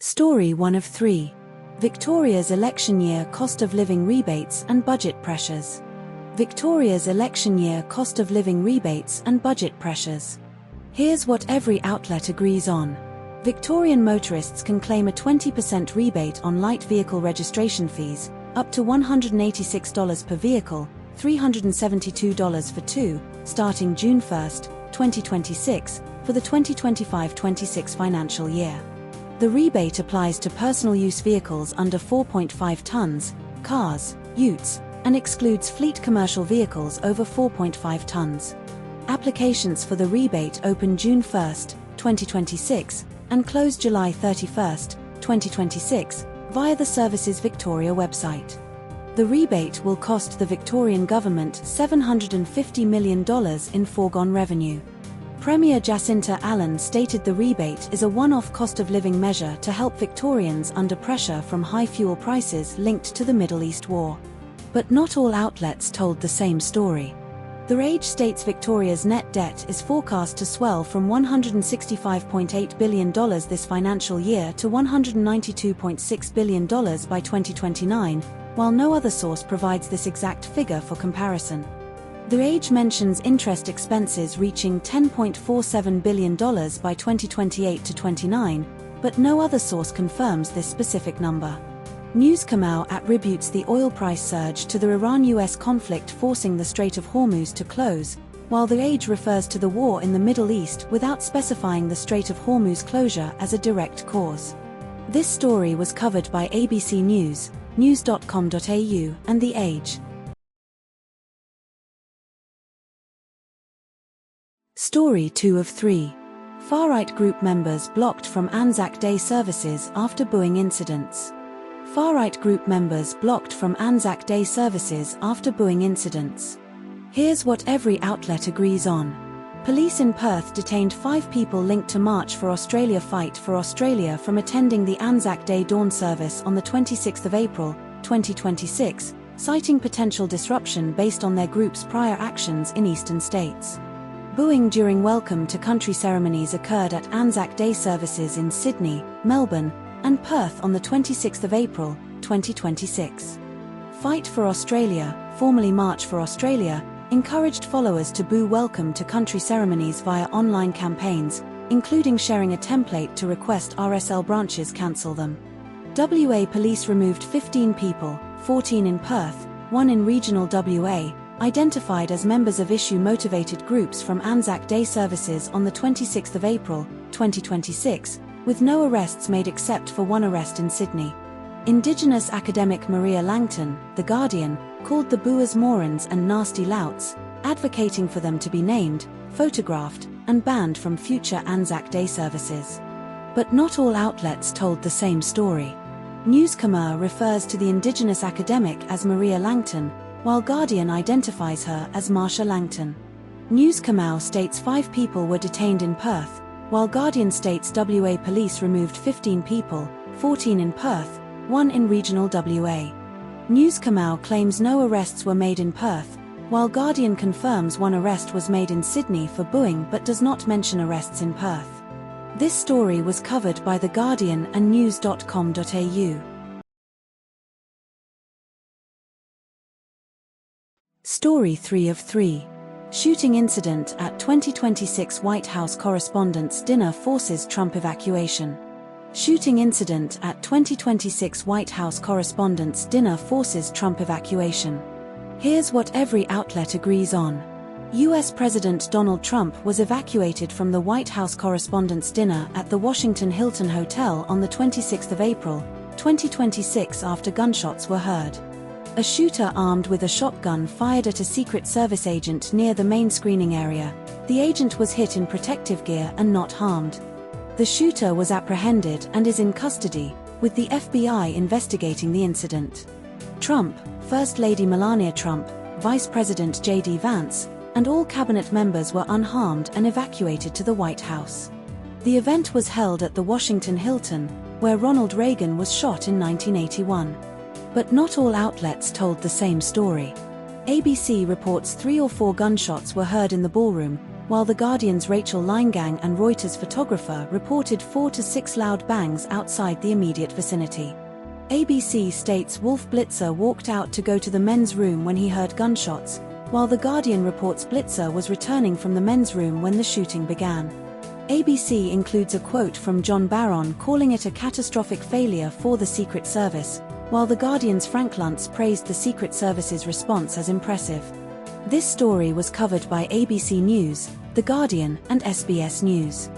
Story 1 of 3. Victoria's election year cost of living rebates and budget pressures. Victoria's election year cost of living rebates and budget pressures. Here's what every outlet agrees on. Victorian motorists can claim a 20% rebate on light vehicle registration fees, up to $186 per vehicle, $372 for two, starting June 1, 2026, for the 2025-26 financial year. The rebate applies to personal use vehicles under 4.5 tons, cars, utes, and excludes fleet commercial vehicles over 4.5 tons. Applications for the rebate open June 1, 2026, and close July 31, 2026, via the Services Victoria website. The rebate will cost the Victorian government $750 million in foregone revenue. Premier Jacinta Allen stated the rebate is a one-off cost of living measure to help Victorians under pressure from high fuel prices linked to the Middle East war. But not all outlets told the same story. The Age states Victoria's net debt is forecast to swell from $165.8 billion this financial year to $192.6 billion by 2029, while no other source provides this exact figure for comparison. The Age mentions interest expenses reaching $10.47 billion by 2028-29, but no other source confirms this specific number. Newscomau attributes the oil price surge to the Iran-US conflict forcing the Strait of Hormuz to close, while The Age refers to the war in the Middle East without specifying the Strait of Hormuz closure as a direct cause. This story was covered by ABC News, news.com.au, and The Age. Story 2 of 3. Far-right group members blocked from Anzac Day services after booing incidents. Far-right group members blocked from Anzac Day services after booing incidents. Here's what every outlet agrees on. Police in Perth detained 5 people linked to March for Australia Fight for Australia from attending the Anzac Day dawn service on the 26th of April, 2026, citing potential disruption based on their group's prior actions in eastern states. Booing during Welcome to Country ceremonies occurred at Anzac Day services in Sydney, Melbourne, and Perth on the 26th of April, 2026. Fight for Australia, formerly March for Australia, encouraged followers to boo Welcome to Country ceremonies via online campaigns, including sharing a template to request RSL branches cancel them. WA Police removed 15 people, 14 in Perth, 1 in regional WA, identified as members of issue-motivated groups from Anzac Day services on the 26th of April, 2026, with no arrests made except for 1 arrest in Sydney. Indigenous academic Maria Langton, The Guardian, called the booers morons and nasty louts, advocating for them to be named, photographed, and banned from future Anzac Day services. But not all outlets told the same story. Newscomau refers to the Indigenous academic as Maria Langton, while Guardian identifies her as Marsha Langton. Newscomau states 5 people were detained in Perth, while Guardian states WA Police removed 15 people, 14 in Perth, 1 in regional WA. Newscomau claims no arrests were made in Perth, while Guardian confirms 1 arrest was made in Sydney for booing but does not mention arrests in Perth. This story was covered by The Guardian and news.com.au. Story 3 of 3. Shooting incident at 2026 White House Correspondents Dinner forces Trump evacuation. Shooting incident at 2026 White House Correspondents Dinner forces Trump evacuation. Here's what every outlet agrees on. U.S. President Donald Trump was evacuated from the White House Correspondents' Dinner at the Washington Hilton Hotel on the 26th of April, 2026 after gunshots were heard. A shooter armed with a shotgun fired at a Secret Service agent near the main screening area. The agent was hit in protective gear and not harmed. The shooter was apprehended and is in custody, with the FBI investigating the incident. Trump, First Lady Melania Trump, Vice President J.D. Vance, and all cabinet members were unharmed and evacuated to the White House. The event was held at the Washington Hilton, where Ronald Reagan was shot in 1981. But not all outlets told the same story. ABC reports 3 or 4 gunshots were heard in the ballroom, while The Guardian's Rachel Linegang and Reuters photographer reported 4 to 6 loud bangs outside the immediate vicinity. ABC states Wolf Blitzer walked out to go to the men's room when he heard gunshots, while The Guardian reports Blitzer was returning from the men's room when the shooting began. ABC includes a quote from John Barron calling it a catastrophic failure for the Secret Service, while The Guardian's Frank Luntz praised the Secret Service's response as impressive. This story was covered by ABC News, The Guardian, and SBS News.